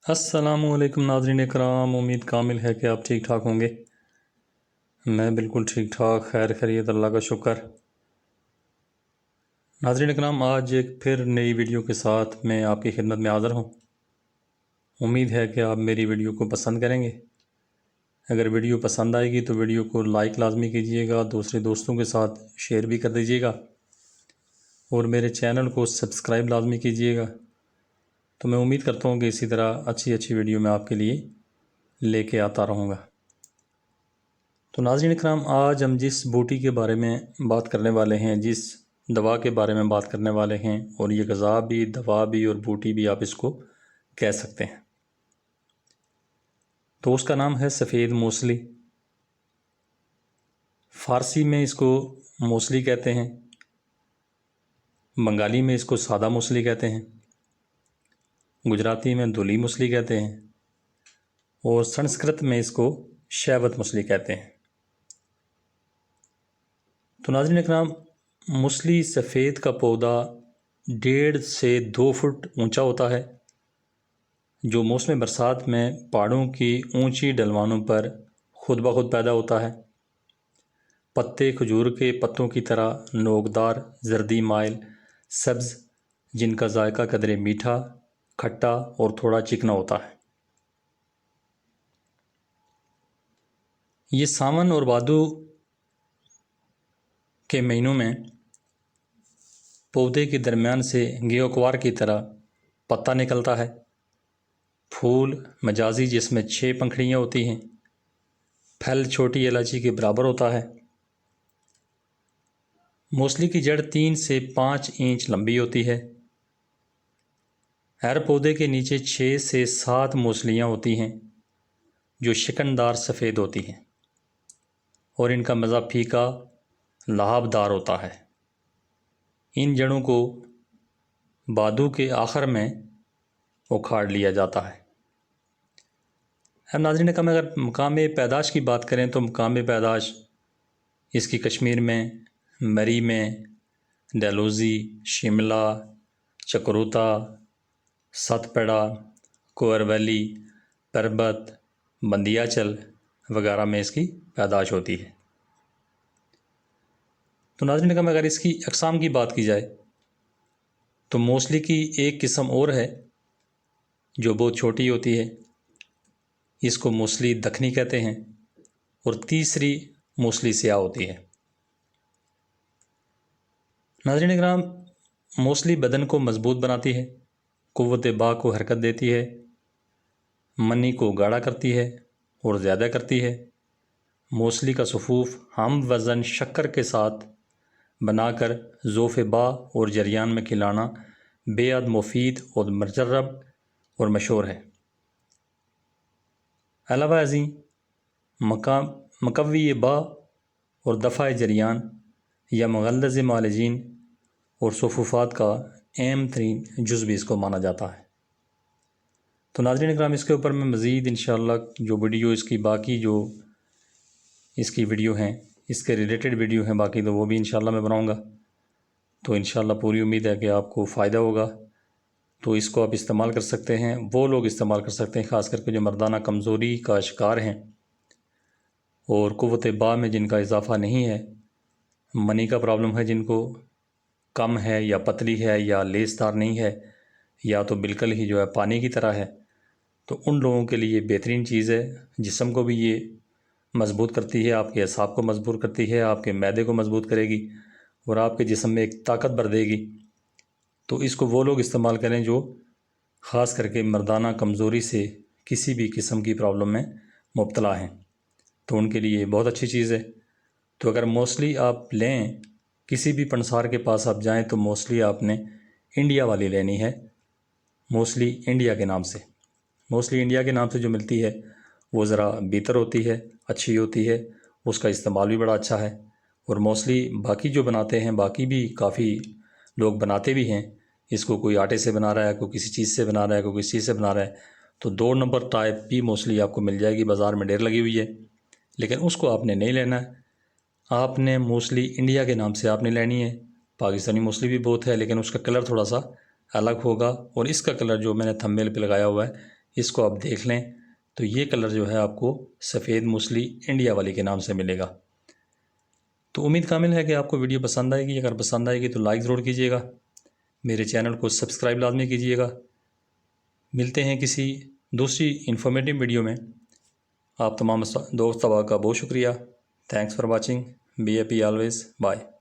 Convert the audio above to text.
السلام علیکم ناظرین اکرام، امید کامل ہے کہ آپ ٹھیک ٹھاک ہوں گے۔ میں بالکل ٹھیک ٹھاک، خیر خیریت، اللہ کا شکر۔ ناظرین اکرام، آج ایک پھر نئی ویڈیو کے ساتھ میں آپ کی خدمت میں حاضر ہوں۔ امید ہے کہ آپ میری ویڈیو کو پسند کریں گے۔ اگر ویڈیو پسند آئے گی تو ویڈیو کو لائک لازمی کیجیے گا، دوسرے دوستوں کے ساتھ شیئر بھی کر دیجیے گا، اور میرے چینل کو سبسکرائب لازمی کیجیے گا۔ تو میں امید کرتا ہوں کہ اسی طرح اچھی ویڈیو میں آپ کے لیے لے کے آتا رہوں گا۔ تو ناظرین اکرام، آج ہم جس بوٹی کے بارے میں بات کرنے والے ہیں، جس دوا کے بارے میں بات کرنے والے ہیں، اور یہ غذا بھی، دوا بھی اور بوٹی بھی آپ اس کو کہہ سکتے ہیں، تو اس کا نام ہے سفید موسلی۔ فارسی میں اس کو موسلی کہتے ہیں، بنگالی میں اس کو سادہ موسلی کہتے ہیں، گجراتی میں دھلی موسلی کہتے ہیں، اور سنسکرت میں اس کو شیوت موسلی کہتے ہیں۔ تو ناظرین اکرام، موسلی سفید کا پودا 1.5 سے 2 فٹ اونچا ہوتا ہے، جو موسم برسات میں پہاڑوں کی اونچی ڈھلوانوں پر خود بخود پیدا ہوتا ہے۔ پتے کھجور کے پتوں کی طرح نوکدار، زردی مائل، سبز، جن کا ذائقہ قدرے میٹھا، کھٹا اور تھوڑا چکنا ہوتا ہے۔ یہ ساون اور بھادو کے مہینوں میں پودے کے درمیان سے گیوکوار کی طرح پتا نکلتا ہے۔ پھول مجازی، جس میں 6 پنکھڑیاں ہوتی ہیں۔ پھل چھوٹی الائچی کے برابر ہوتا ہے۔ موسلی کی جڑ 3 سے 5 انچ لمبی ہوتی ہے۔ ہر پودے کے نیچے 6 سے 7 موسلیاں ہوتی ہیں، جو شکندار سفید ہوتی ہیں، اور ان کا مزہ پھیکا لہاب دار ہوتا ہے۔ ان جڑوں کو بھادو کے آخر میں اکھاڑ لیا جاتا ہے۔ ناظرین کا اگر مقام پیدائش کی بات کریں تو مقام پیدائش اس کی کشمیر میں، مری میں، ڈیلوزی، شملہ، چکروتا، ست پیڑا، کوئر ویلی، پربت، بندیاچل وغیرہ میں اس کی پیدائش ہوتی ہے۔ تو ناظرین کا اگر اس کی اقسام کی بات کی جائے تو موسلی کی ایک قسم اور ہے جو بہت چھوٹی ہوتی ہے، اس کو موسلی دکنی کہتے ہیں، اور تیسری موسلی سیاہ ہوتی ہے۔ ناظرین اکرام، موسلی بدن کو مضبوط بناتی ہے، قوت باہ کو حرکت دیتی ہے، منی کو گاڑھا کرتی ہے اور زیادہ کرتی ہے۔ موسلی کا صفوف ہم وزن شکر کے ساتھ بنا کر ضعف باہ اور جریان میں کھلانا بے حد مفید اور مجرب اور مشہور ہے۔ علاوہ ازیں مقوی باہ اور دفع جریان یا مغلظ معالجین اور صفوفات کا اہم ترین جز بھی اس کو مانا جاتا ہے۔ تو ناظرین اکرام، اس کے اوپر میں مزید انشاءاللہ جو ویڈیو اس کی باقی جو اس کی ویڈیو ہیں، اس کے ریلیٹڈ ویڈیو ہیں باقی، تو وہ بھی انشاءاللہ میں بناؤں گا۔ تو انشاءاللہ پوری امید ہے کہ آپ کو فائدہ ہوگا۔ تو اس کو آپ استعمال کر سکتے ہیں، وہ لوگ استعمال کر سکتے ہیں خاص کر کے جو مردانہ کمزوری کا شکار ہیں اور قوت باہ میں جن کا اضافہ نہیں ہے، منی کا پرابلم ہے جن کو، کم ہے یا پتلی ہے یا لیس دار نہیں ہے، یا تو بالکل ہی جو ہے پانی کی طرح ہے، تو ان لوگوں کے لیے بہترین چیز ہے۔ جسم کو بھی یہ مضبوط کرتی ہے، آپ کے اعصاب کو مضبوط کرتی ہے، آپ کے معدے کو مضبوط کرے گی، اور آپ کے جسم میں ایک طاقت بھر دے گی۔ تو اس کو وہ لوگ استعمال کریں جو خاص کر کے مردانہ کمزوری سے کسی بھی قسم کی پرابلم میں مبتلا ہیں، تو ان کے لیے بہت اچھی چیز ہے۔ تو اگر موسلی آپ لیں، کسی بھی پنسار کے پاس آپ جائیں تو موسلی آپ نے انڈیا والی لینی ہے، موسلی انڈیا کے نام سے۔ موسلی انڈیا کے نام سے جو ملتی ہے وہ ذرا بہتر ہوتی ہے، اچھی ہوتی ہے، اس کا استعمال بھی بڑا اچھا ہے۔ اور موسلی باقی جو بناتے ہیں، باقی بھی کافی لوگ بناتے بھی ہیں، اس کو کوئی آٹے سے بنا رہا ہے، کوئی کسی چیز سے بنا رہا ہے، کوئی کسی چیز سے بنا رہا ہے، تو 2 نمبر ٹائپ بھی موسلی آپ کو مل جائے گی، بازار میں ڈھیر لگی ہوئی ہے، لیکن اس کو آپ نے نہیں لینا ہے۔ آپ نے موسلی انڈیا کے نام سے آپ نے لینی ہے۔ پاکستانی موسلی بھی بہت ہے، لیکن اس کا کلر تھوڑا سا الگ ہوگا، اور اس کا کلر جو میں نے تھمبنیل پہ لگایا ہوا ہے، اس کو آپ دیکھ لیں تو یہ کلر جو ہے آپ کو سفید موسلی انڈیا والی کے نام سے ملے گا۔ تو امید کامل ہے کہ آپ کو ویڈیو پسند آئے گی۔ اگر پسند آئے گی تو لائک ضرور کیجیے گا، میرے چینل کو سبسکرائب لازمی کیجیے گا۔ ملتے ہیں کسی دوسری انفارمیٹیو ویڈیو میں۔ آپ تمام دوست طبع کا بہت شکریہ۔ Thanks for watching, be happy always, bye.